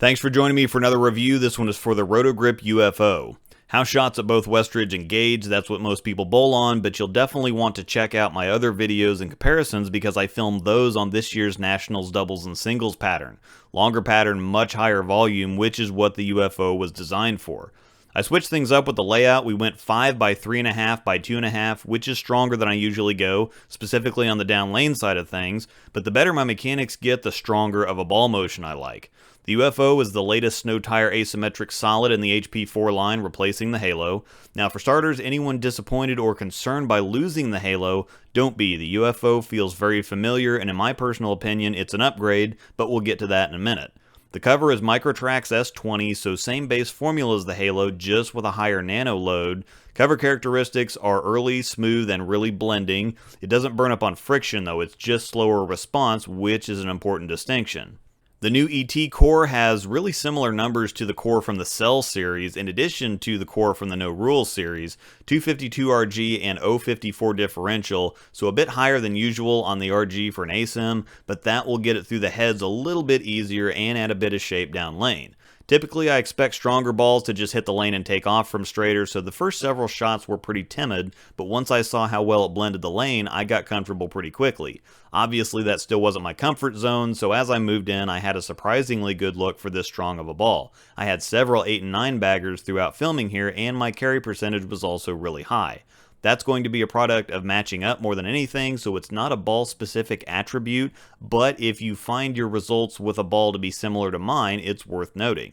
Thanks for joining me for another review. This one is for the Roto Grip UFO. House shots at both Westridge and Gage, that's what most people bowl on, but you'll definitely want to check out my other videos and comparisons because I filmed those on this year's Nationals doubles and singles pattern. Longer pattern, much higher volume, which is what the UFO was designed for. I switched things up with the layout. We went 5 by 3.5 by 2.5, which is stronger than I usually go, specifically on the down lane side of things, but the better my mechanics get, the stronger of a ball motion I like. The UFO is the latest snow tire asymmetric solid in the HP4 line, replacing the Halo. Now for starters, anyone disappointed or concerned by losing the Halo, don't be. The UFO feels very familiar, and in my personal opinion, it's an upgrade, but we'll get to that in a minute. The cover is Microtrax S20, so same base formula as the Halo, just with a higher nano load. Cover characteristics are early, smooth, and really blending. It doesn't burn up on friction though, it's just slower response, which is an important distinction. The new ET core has really similar numbers to the core from the Cell series, in addition to the core from the No Rules series, 252 RG and 054 differential, so a bit higher than usual on the RG for an ASIM, but that will get it through the heads a little bit easier and add a bit of shape down lane. Typically, I expect stronger balls to just hit the lane and take off from straighter, so the first several shots were pretty timid, but once I saw how well it blended the lane, I got comfortable pretty quickly. Obviously, that still wasn't my comfort zone, so as I moved in, I had a surprisingly good look for this strong of a ball. I had several 8 and 9 baggers throughout filming here, and my carry percentage was also really high. That's going to be a product of matching up more than anything, so it's not a ball-specific attribute, but if you find your results with a ball to be similar to mine, it's worth noting.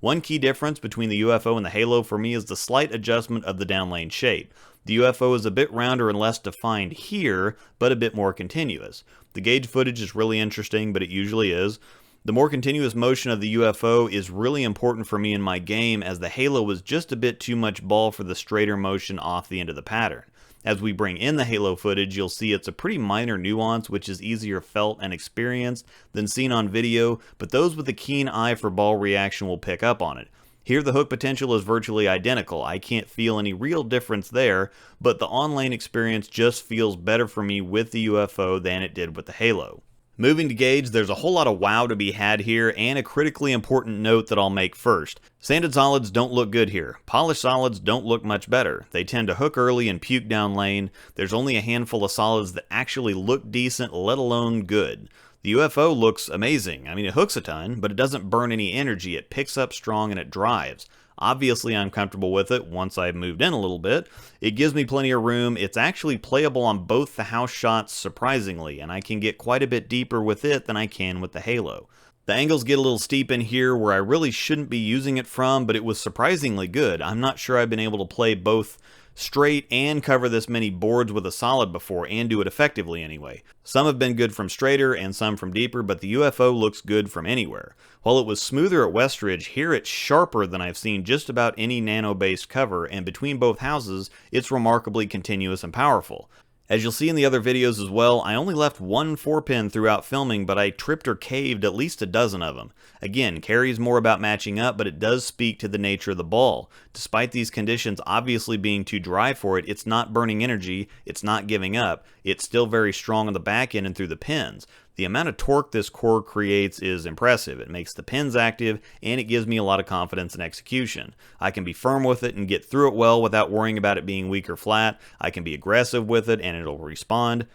One key difference between the UFO and the Halo for me is the slight adjustment of the down lane shape. The UFO is a bit rounder and less defined here, but a bit more continuous. The gauge footage is really interesting, but it usually is. The more continuous motion of the UFO is really important for me in my game, as the Halo was just a bit too much ball for the straighter motion off the end of the pattern. As we bring in the Halo footage, you'll see it's a pretty minor nuance, which is easier felt and experienced than seen on video, but those with a keen eye for ball reaction will pick up on it. Here the hook potential is virtually identical. I can't feel any real difference there, but the on-lane experience just feels better for me with the UFO than it did with the Halo. Moving to Gage, there's a whole lot of wow to be had here, and a critically important note that I'll make first. Sanded solids don't look good here. Polished solids don't look much better. They tend to hook early and puke down lane. There's only a handful of solids that actually look decent, let alone good. The UFO looks amazing. I mean, it hooks a ton, but it doesn't burn any energy. It picks up strong and it drives. Obviously, I'm comfortable with it once I've moved in a little bit. It gives me plenty of room. It's actually playable on both the house shots, surprisingly, and I can get quite a bit deeper with it than I can with the Halo. The angles get a little steep in here where I really shouldn't be using it from, but it was surprisingly good. I'm not sure I've been able to play both straight and cover this many boards with a solid before, and do it effectively anyway. Some have been good from straighter and some from deeper, but the UFO looks good from anywhere. While it was smoother at Westridge, here it's sharper than I've seen just about any nano-based cover, and between both houses, it's remarkably continuous and powerful. As you'll see in the other videos as well, I only left one 4-pin throughout filming, but I tripped or caved at least a dozen of them. Again, carry's more about matching up, but it does speak to the nature of the ball. Despite these conditions obviously being too dry for it, it's not burning energy, it's not giving up, it's still very strong on the back end and through the pins. The amount of torque this core creates is impressive. It makes the pins active, and it gives me a lot of confidence in execution. I can be firm with it and get through it well without worrying about it being weak or flat. I can be aggressive with it, and it'll respond.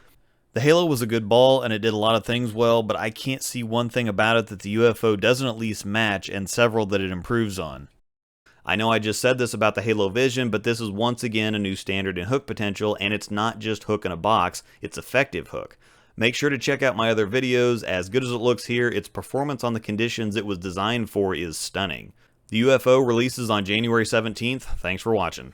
The Halo was a good ball, and it did a lot of things well, but I can't see one thing about it that the UFO doesn't at least match, and several that it improves on. I know I just said this about the Halo Vision, but this is once again a new standard in hook potential, and it's not just hook in a box, it's effective hook. Make sure to check out my other videos. As good as it looks here, its performance on the conditions it was designed for is stunning. The UFO releases on January 17th. Thanks for watching.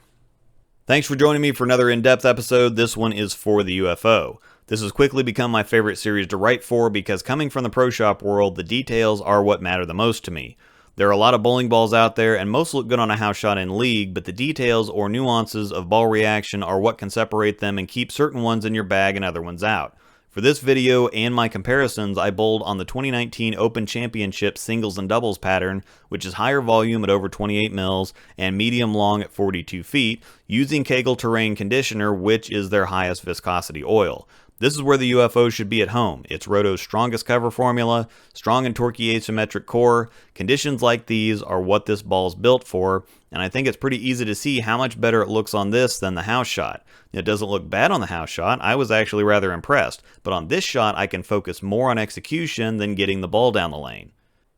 Thanks for joining me for another in-depth episode. This one is for the UFO. This has quickly become my favorite series to write for because coming from the pro shop world, the details are what matter the most to me. There are a lot of bowling balls out there, and most look good on a house shot in league, but the details or nuances of ball reaction are what can separate them and keep certain ones in your bag and other ones out. For this video and my comparisons, I bowled on the 2019 Open Championship singles and doubles pattern, which is higher volume at over 28 mils and medium long at 42 feet, using Kegel Terrain Conditioner, which is their highest viscosity oil. This is where the UFO should be at home. It's Roto's strongest cover formula, strong and torquey asymmetric core. Conditions like these are what this ball's built for, and I think it's pretty easy to see how much better it looks on this than the house shot. It doesn't look bad on the house shot. I was actually rather impressed, but on this shot I can focus more on execution than getting the ball down the lane.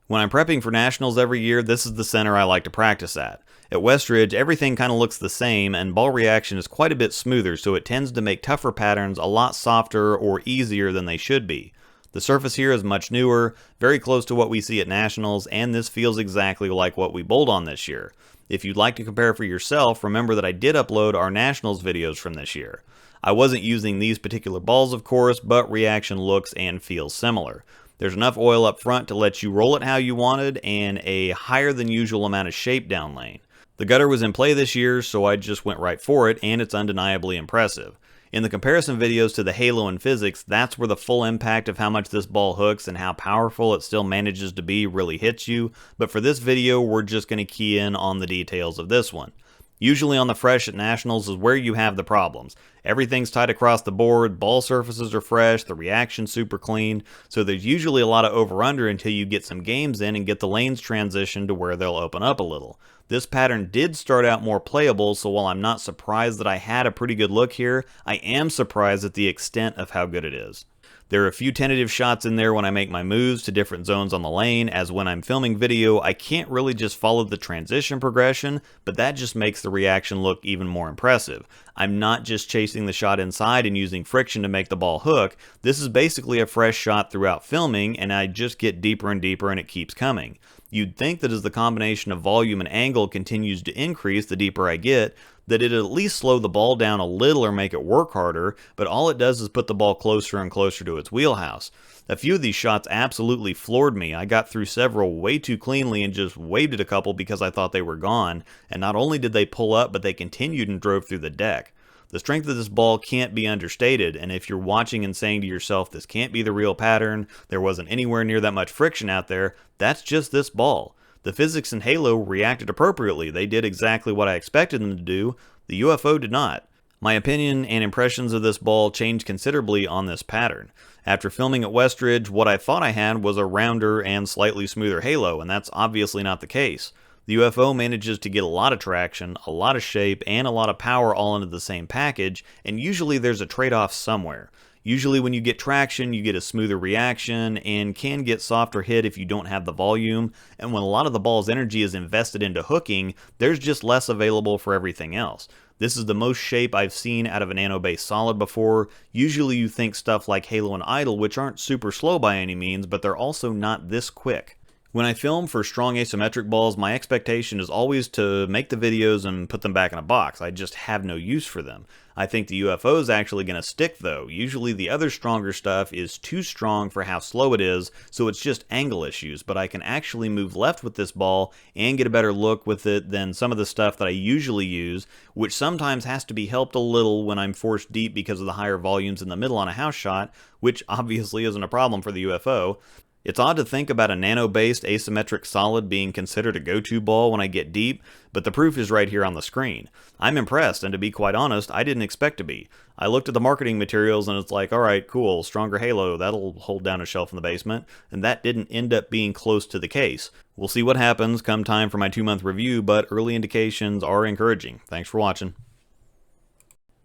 When I'm prepping for nationals every year, this is the center I like to practice at. At Westridge, everything kind of looks the same, and ball reaction is quite a bit smoother, so it tends to make tougher patterns a lot softer or easier than they should be. The surface here is much newer, very close to what we see at nationals, and this feels exactly like what we bowled on this year. If you'd like to compare for yourself, remember that I did upload our nationals videos from this year. I wasn't using these particular balls, of course, but reaction looks and feels similar. There's enough oil up front to let you roll it how you wanted, and a higher than usual amount of shape down lane. The gutter was in play this year, so I just went right for it, and it's undeniably impressive. In the comparison videos to the Halo and Physics, that's where the full impact of how much this ball hooks and how powerful it still manages to be really hits you, but for this video, we're just going to key in on the details of this one. Usually on the fresh at nationals is where you have the problems. Everything's tight across the board, ball surfaces are fresh, the reaction's super clean, so there's usually a lot of over-under until you get some games in and get the lanes transitioned to where they'll open up a little. This pattern did start out more playable, so while I'm not surprised that I had a pretty good look here, I am surprised at the extent of how good it is. There are a few tentative shots in there when I make my moves to different zones on the lane, as when I'm filming video, I can't really just follow the transition progression, but that just makes the reaction look even more impressive. I'm not just chasing the shot inside and using friction to make the ball hook. This is basically a fresh shot throughout filming, and I just get deeper and deeper and it keeps coming. You'd think that as the combination of volume and angle continues to increase the deeper I get, that it'd at least slow the ball down a little or make it work harder, but all it does is put the ball closer and closer to its wheelhouse. A few of these shots absolutely floored me. I got through several way too cleanly and just waved at a couple because I thought they were gone, and not only did they pull up, but they continued and drove through the deck. The strength of this ball can't be understated, and if you're watching and saying to yourself, this can't be the real pattern, there wasn't anywhere near that much friction out there, that's just this ball. The Physics and Halo reacted appropriately. They did exactly what I expected them to do. The UFO did not. My opinion and impressions of this ball changed considerably on this pattern. After filming at Westridge, what I thought I had was a rounder and slightly smoother halo, and that's obviously not the case. The UFO manages to get a lot of traction, a lot of shape, and a lot of power all into the same package, and usually there's a trade-off somewhere. Usually when you get traction, you get a smoother reaction and can get softer hit if you don't have the volume, and when a lot of the ball's energy is invested into hooking, there's just less available for everything else. This is the most shape I've seen out of a nano-based solid before. Usually you think stuff like Halo and Idol, which aren't super slow by any means, but they're also not this quick. When I film for strong asymmetric balls, my expectation is always to make the videos and put them back in a box. I just have no use for them. I think the UFO is actually going to stick though. Usually the other stronger stuff is too strong for how slow it is, so it's just angle issues, but I can actually move left with this ball and get a better look with it than some of the stuff that I usually use, which sometimes has to be helped a little when I'm forced deep because of the higher volumes in the middle on a house shot, which obviously isn't a problem for the UFO. It's odd to think about a nano-based asymmetric solid being considered a go-to ball when I get deep, but the proof is right here on the screen. I'm impressed, and to be quite honest, I didn't expect to be. I looked at the marketing materials and it's like, alright, cool, stronger halo, that'll hold down a shelf in the basement, and that didn't end up being close to the case. We'll see what happens come time for my 2-month review, but early indications are encouraging. Thanks for watching.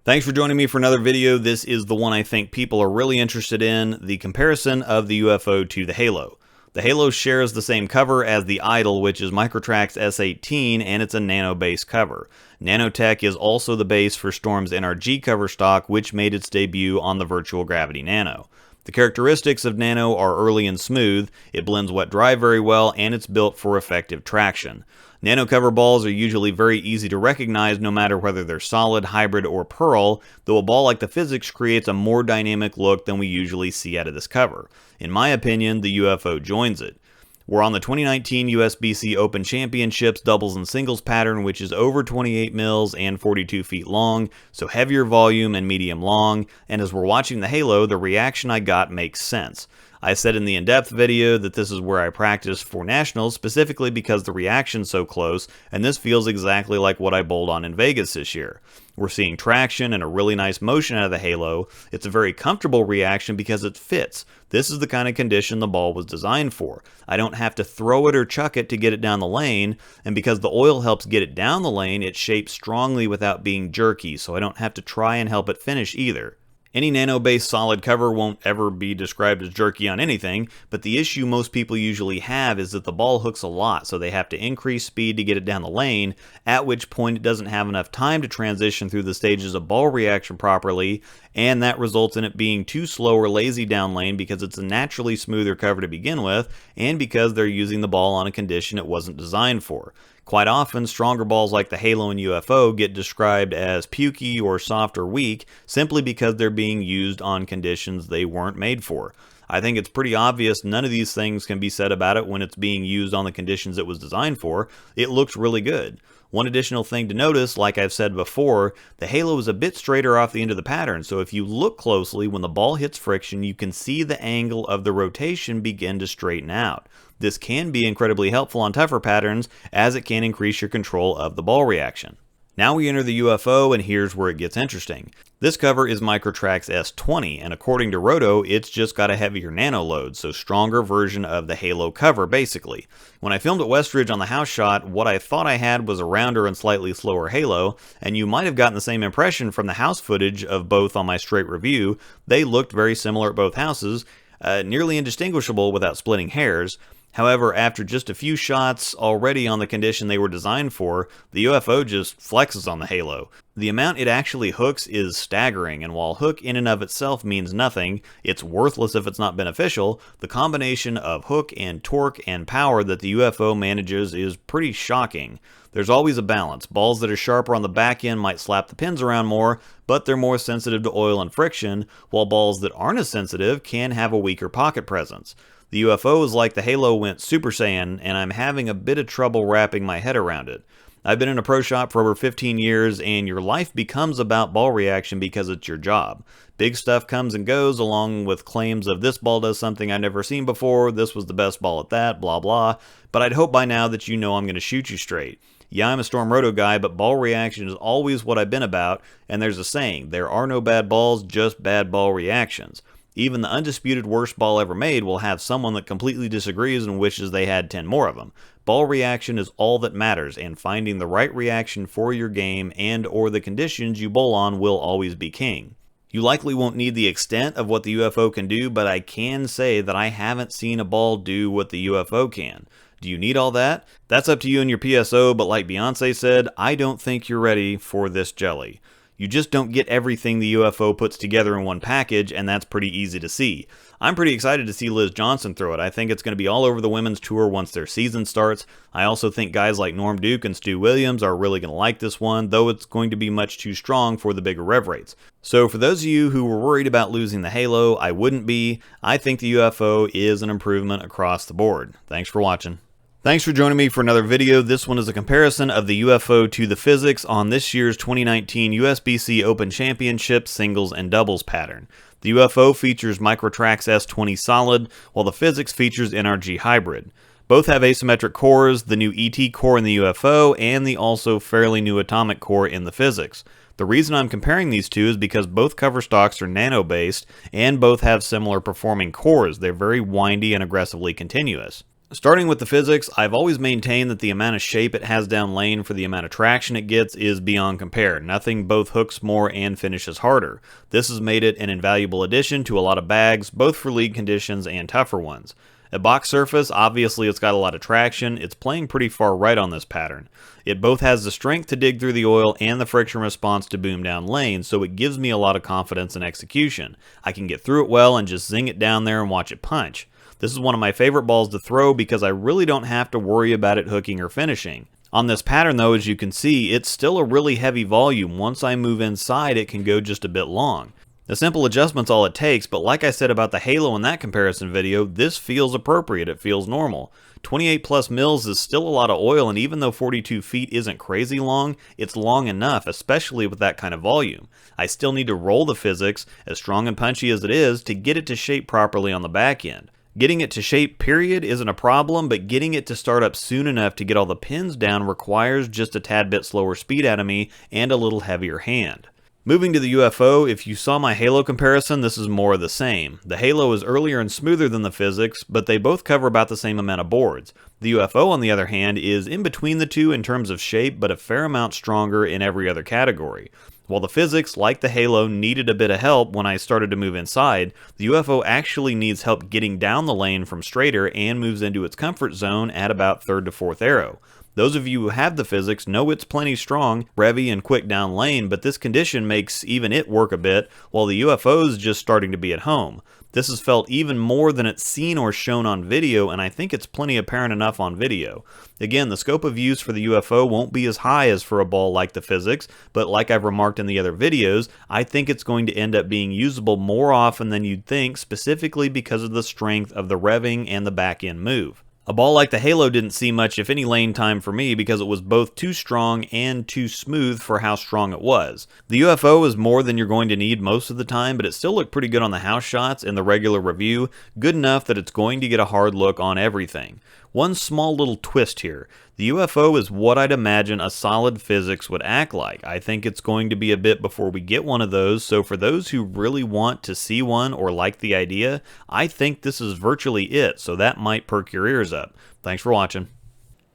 Thanks for joining me for another video. This is the one I think people are really interested in, the comparison of the UFO to the Halo. The Halo shares the same cover as the Idol, which is Microtrack's S18, and it's a nano-based cover. Nanotech is also the base for Storm's NRG cover stock, which made its debut on the Virtual Gravity Nano. The characteristics of Nano are early and smooth, it blends wet dry very well, and it's built for effective traction. Nano cover balls are usually very easy to recognize no matter whether they're solid, hybrid, or pearl, though a ball like the Physics creates a more dynamic look than we usually see out of this cover. In my opinion, the UFO joins it. We're on the 2019 USBC Open Championships doubles and singles pattern, which is over 28 mils and 42 feet long, so heavier volume and medium long, and as we're watching the Halo, the reaction I got makes sense. I said in the in-depth video that this is where I practice for nationals, specifically because the reaction's so close, and this feels exactly like what I bowled on in Vegas this year. We're seeing traction and a really nice motion out of the halo. It's a very comfortable reaction because it fits. This is the kind of condition the ball was designed for. I don't have to throw it or chuck it to get it down the lane, and because the oil helps get it down the lane, it shapes strongly without being jerky, so I don't have to try and help it finish either. Any nano-based solid cover won't ever be described as jerky on anything, but the issue most people usually have is that the ball hooks a lot, so they have to increase speed to get it down the lane, at which point it doesn't have enough time to transition through the stages of ball reaction properly, and that results in it being too slow or lazy down lane because it's a naturally smoother cover to begin with, and because they're using the ball on a condition it wasn't designed for. Quite often, stronger balls like the Halo and UFO get described as pukey or soft or weak simply because they're being used on conditions they weren't made for. I think it's pretty obvious none of these things can be said about it when it's being used on the conditions it was designed for. It looks really good. One additional thing to notice, like I've said before, the halo is a bit straighter off the end of the pattern, so if you look closely when the ball hits friction, you can see the angle of the rotation begin to straighten out. This can be incredibly helpful on tougher patterns, as it can increase your control of the ball reaction. Now we enter the UFO, and here's where it gets interesting. This cover is Microtrax S20, and according to Roto, it's just got a heavier nano load, so stronger version of the Halo cover, basically. When I filmed at Westridge on the house shot, what I thought I had was a rounder and slightly slower Halo, and you might have gotten the same impression from the house footage of both on my straight review. They looked very similar at both houses, nearly indistinguishable without splitting hairs. However, after just a few shots already on the condition they were designed for, the UFO just flexes on the Halo. The amount it actually hooks is staggering, and while hook in and of itself means nothing, it's worthless if it's not beneficial, the combination of hook and torque and power that the UFO manages is pretty shocking. There's always a balance. Balls that are sharper on the back end might slap the pins around more, but they're more sensitive to oil and friction, while balls that aren't as sensitive can have a weaker pocket presence. The UFO is like the Halo went Super Saiyan, and I'm having a bit of trouble wrapping my head around it. I've been in a pro shop for over 15 years, and your life becomes about ball reaction because it's your job. Big stuff comes and goes, along with claims of this ball does something I've never seen before, this was the best ball at that, blah blah, but I'd hope by now that you know I'm going to shoot you straight. Yeah, I'm a Storm Roto guy, but ball reaction is always what I've been about, and there's a saying, there are no bad balls, just bad ball reactions. Even the undisputed worst ball ever made will have someone that completely disagrees and wishes they had 10 more of them. Ball reaction is all that matters, and finding the right reaction for your game and or the conditions you bowl on will always be king. You likely won't need the extent of what the UFO can do, but I can say that I haven't seen a ball do what the UFO can. Do you need all that? That's up to you and your PSO, but like Beyonce said, I don't think you're ready for this jelly. You just don't get everything the UFO puts together in one package, and that's pretty easy to see. I'm pretty excited to see Liz Johnson throw it. I think it's going to be all over the women's tour once their season starts. I also think guys like Norm Duke and Stu Williams are really going to like this one, though it's going to be much too strong for the bigger rev rates. So for those of you who were worried about losing the Halo, I wouldn't be. I think the UFO is an improvement across the board. Thanks for watching. Thanks for joining me for another video. This one is a comparison of the UFO to the physics on this year's 2019 USBC Open Championship singles and doubles pattern. The UFO features Microtrax S20 Solid, while the physics features NRG Hybrid. Both have asymmetric cores, the new ET core in the UFO, and the also fairly new atomic core in the physics. The reason I'm comparing these two is because both cover stocks are nano-based, and both have similar performing cores. They're very windy and aggressively continuous. Starting with the physics, I've always maintained that the amount of shape it has down lane for the amount of traction it gets is beyond compare. Nothing both hooks more and finishes harder. This has made it an invaluable addition to a lot of bags, both for league conditions and tougher ones. At box surface, obviously it's got a lot of traction. It's playing pretty far right on this pattern. It both has the strength to dig through the oil and the friction response to boom down lane, so it gives me a lot of confidence in execution. I can get through it well and just zing it down there and watch it punch. This is one of my favorite balls to throw because I really don't have to worry about it hooking or finishing. On this pattern though, as you can see, it's still a really heavy volume. Once I move inside, it can go just a bit long. The simple adjustment's all it takes, but like I said about the Halo in that comparison video, this feels appropriate, it feels normal. 28 plus mils is still a lot of oil, and even though 42 feet isn't crazy long, it's long enough, especially with that kind of volume. I still need to roll the physics, as strong and punchy as it is, to get it to shape properly on the back end. Getting it to shape period isn't a problem, but getting it to start up soon enough to get all the pins down requires just a tad bit slower speed out of me and a little heavier hand. Moving to the UFO, if you saw my Halo comparison, this is more of the same. The Halo is earlier and smoother than the Physics, but they both cover about the same amount of boards. The UFO, on the other hand, is in between the two in terms of shape, but a fair amount stronger in every other category. While the Physics, like the Halo, needed a bit of help when I started to move inside, the UFO actually needs help getting down the lane from straighter and moves into its comfort zone at about 3rd to 4th arrow. Those of you who have the Physics know it's plenty strong, revvy, and quick down lane, but this condition makes even it work a bit, while the UFO is just starting to be at home. This is felt even more than it's seen or shown on video, and I think it's plenty apparent enough on video. Again, the scope of use for the UFO won't be as high as for a ball like the Physics, but like I've remarked in the other videos, I think it's going to end up being usable more often than you'd think, specifically because of the strength of the revving and the back end move. A ball like the Halo didn't see much, if any, lane time for me because it was both too strong and too smooth for how strong it was. The UFO is more than you're going to need most of the time, but it still looked pretty good on the house shots in the regular review, good enough that it's going to get a hard look on everything. One small little twist here. The UFO is what I'd imagine a solid Physics would act like. I think it's going to be a bit before we get one of those, so for those who really want to see one or like the idea, I think this is virtually it, so that might perk your ears up. Thanks for watching.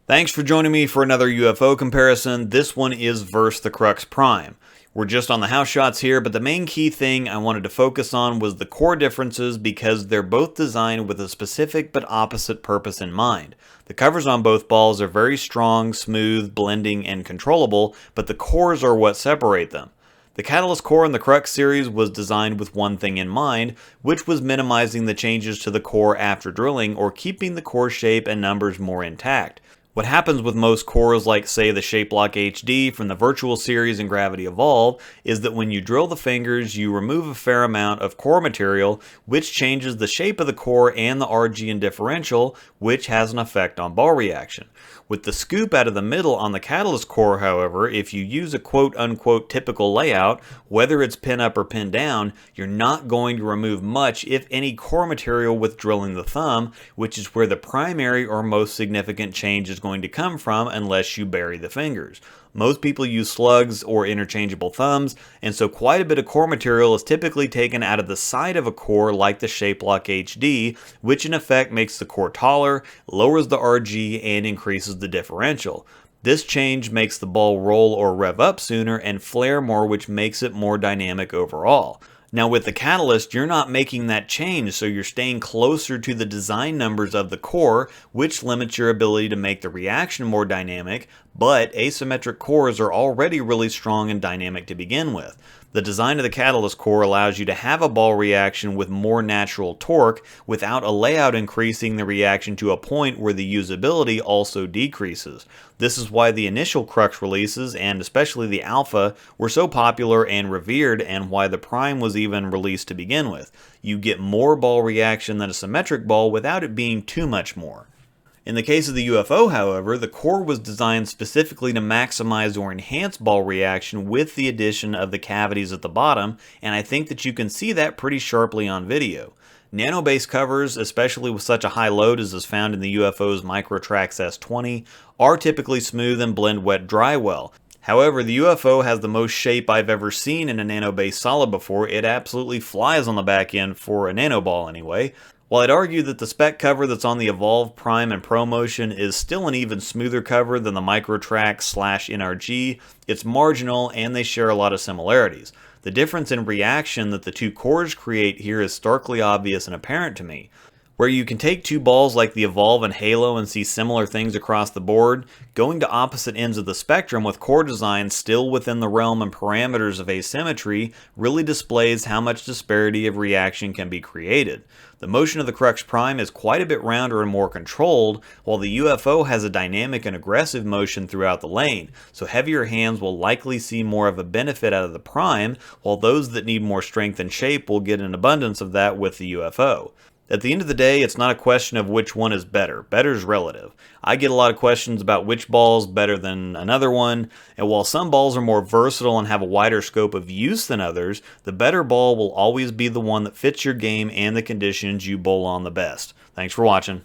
Thanks for joining me for another UFO comparison. This one is versus the Crux Prime. We're just on the house shots here, but the main key thing I wanted to focus on was the core differences because they're both designed with a specific but opposite purpose in mind. The covers on both balls are very strong, smooth, blending, and controllable, but the cores are what separate them. The Catalyst core in the Crux series was designed with one thing in mind, which was minimizing the changes to the core after drilling or keeping the core shape and numbers more intact. What happens with most cores like say the Shape Lock HD from the Virtual series and Gravity Evolve is that when you drill the fingers you remove a fair amount of core material which changes the shape of the core and the RG and differential, which has an effect on ball reaction. With the scoop out of the middle on the Catalyst core, however, if you use a quote-unquote typical layout, whether it's pin up or pin down, you're not going to remove much, if any, core material with drilling the thumb, which is where the primary or most significant change is going to come from unless you bury the fingers. Most people use slugs or interchangeable thumbs, and so quite a bit of core material is typically taken out of the side of a core like the Shape Lock HD, which in effect makes the core taller, lowers the RG, and increases the differential. This change makes the ball roll or rev up sooner and flare more, which makes it more dynamic overall. Now with the Catalyst, you're not making that change, so you're staying closer to the design numbers of the core, which limits your ability to make the reaction more dynamic, but asymmetric cores are already really strong and dynamic to begin with. The design of the Catalyst core allows you to have a ball reaction with more natural torque without a layout increasing the reaction to a point where the usability also decreases. This is why the initial Crux releases, and especially the Alpha, were so popular and revered, and why the Prime was even released to begin with. You get more ball reaction than a symmetric ball without it being too much more. In the case of the UFO, however, the core was designed specifically to maximize or enhance ball reaction with the addition of the cavities at the bottom, and I think that you can see that pretty sharply on video. Nano-based covers, especially with such a high load as is found in the UFO's Microtrax S20, are typically smooth and blend wet-dry well. However, the UFO has the most shape I've ever seen in a nano-based solid before. It absolutely flies on the back end for a nano ball anyway. While I'd argue that the spec cover that's on the Evolve, Prime, and Pro Motion is still an even smoother cover than the Microtrax/NRG, it's marginal and they share a lot of similarities. The difference in reaction that the two cores create here is starkly obvious and apparent to me. Where you can take two balls like the Evolve and Halo and see similar things across the board, going to opposite ends of the spectrum with core design still within the realm and parameters of asymmetry really displays how much disparity of reaction can be created. The motion of the Crux Prime is quite a bit rounder and more controlled, while the UFO has a dynamic and aggressive motion throughout the lane, so heavier hands will likely see more of a benefit out of the Prime, while those that need more strength and shape will get an abundance of that with the UFO. At the end of the day, it's not a question of which one is better. Better is relative. I get a lot of questions about which ball is better than another one, and while some balls are more versatile and have a wider scope of use than others, the better ball will always be the one that fits your game and the conditions you bowl on the best. Thanks for watching.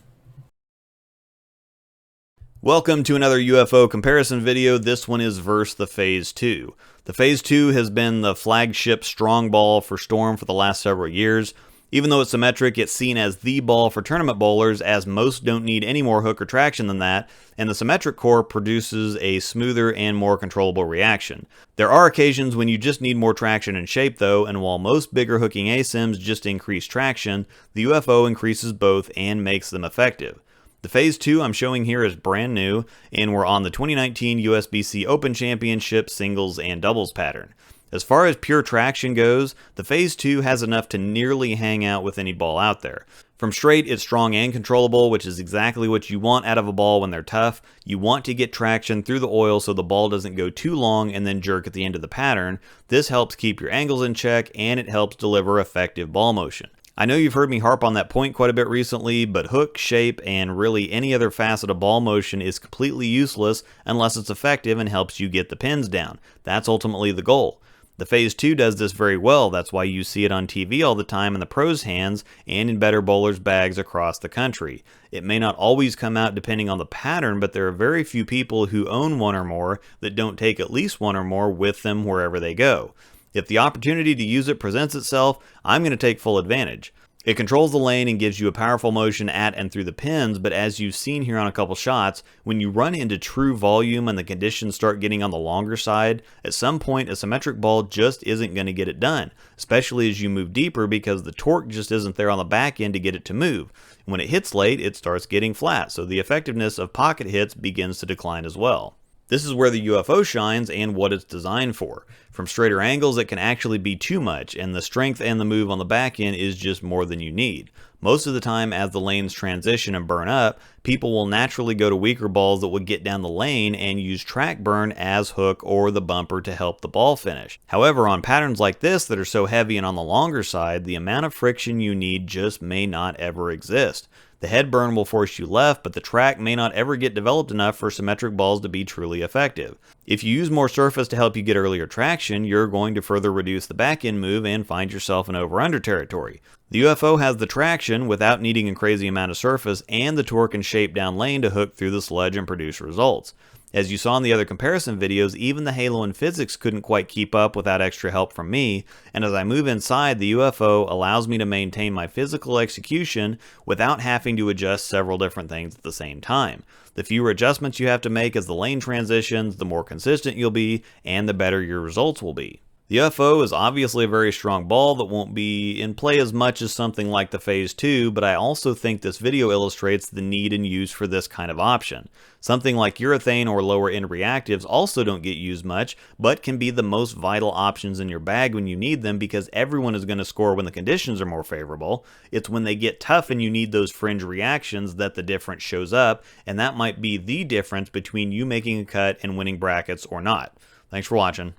Welcome to another UFO comparison video. This one is versus the Phase 2. The Phase 2 has been the flagship strong ball for Storm for the last several years. Even though it's symmetric, it's seen as the ball for tournament bowlers, as most don't need any more hook or traction than that, and the symmetric core produces a smoother and more controllable reaction. There are occasions when you just need more traction and shape though, and while most bigger hooking ASIMs just increase traction, the UFO increases both and makes them effective. The Phase 2 I'm showing here is brand new, and we're on the 2019 USBC Open Championship singles and doubles pattern. As far as pure traction goes, the Phase 2 has enough to nearly hang out with any ball out there. From straight, it's strong and controllable, which is exactly what you want out of a ball when they're tough. You want to get traction through the oil so the ball doesn't go too long and then jerk at the end of the pattern. This helps keep your angles in check, and it helps deliver effective ball motion. I know you've heard me harp on that point quite a bit recently, but hook, shape, and really any other facet of ball motion is completely useless unless it's effective and helps you get the pins down. That's ultimately the goal. The Phase 2 does this very well. That's why you see it on TV all the time in the pros' hands and in better bowlers' bags across the country. It may not always come out depending on the pattern, but there are very few people who own one or more that don't take at least one or more with them wherever they go. If the opportunity to use it presents itself, I'm going to take full advantage. It controls the lane and gives you a powerful motion at and through the pins, but as you've seen here on a couple shots, when you run into true volume and the conditions start getting on the longer side, at some point a symmetric ball just isn't going to get it done, especially as you move deeper because the torque just isn't there on the back end to get it to move. When it hits late, it starts getting flat, so the effectiveness of pocket hits begins to decline as well. This is where the UFO shines and what it's designed for. From straighter angles, it can actually be too much, and the strength and the move on the back end is just more than you need. Most of the time, as the lanes transition and burn up, people will naturally go to weaker balls that will get down the lane and use track burn as hook or the bumper to help the ball finish. However, on patterns like this that are so heavy and on the longer side, the amount of friction you need just may not ever exist. The head burn will force you left, but the track may not ever get developed enough for symmetric balls to be truly effective. If you use more surface to help you get earlier traction, you're going to further reduce the back end move and find yourself in over-under territory. The UFO has the traction without needing a crazy amount of surface and the torque and shape down lane to hook through the sledge and produce results. As you saw in the other comparison videos, even the Halo and Physics couldn't quite keep up without extra help from me, and as I move inside, the UFO allows me to maintain my physical execution without having to adjust several different things at the same time. The fewer adjustments you have to make as the lane transitions, the more consistent you'll be, and the better your results will be. The UFO is obviously a very strong ball that won't be in play as much as something like the Phase 2, but I also think this video illustrates the need and use for this kind of option. Something like urethane or lower end reactives also don't get used much, but can be the most vital options in your bag when you need them because everyone is going to score when the conditions are more favorable. It's when they get tough and you need those fringe reactions that the difference shows up, and that might be the difference between you making a cut and winning brackets or not. Thanks for watching.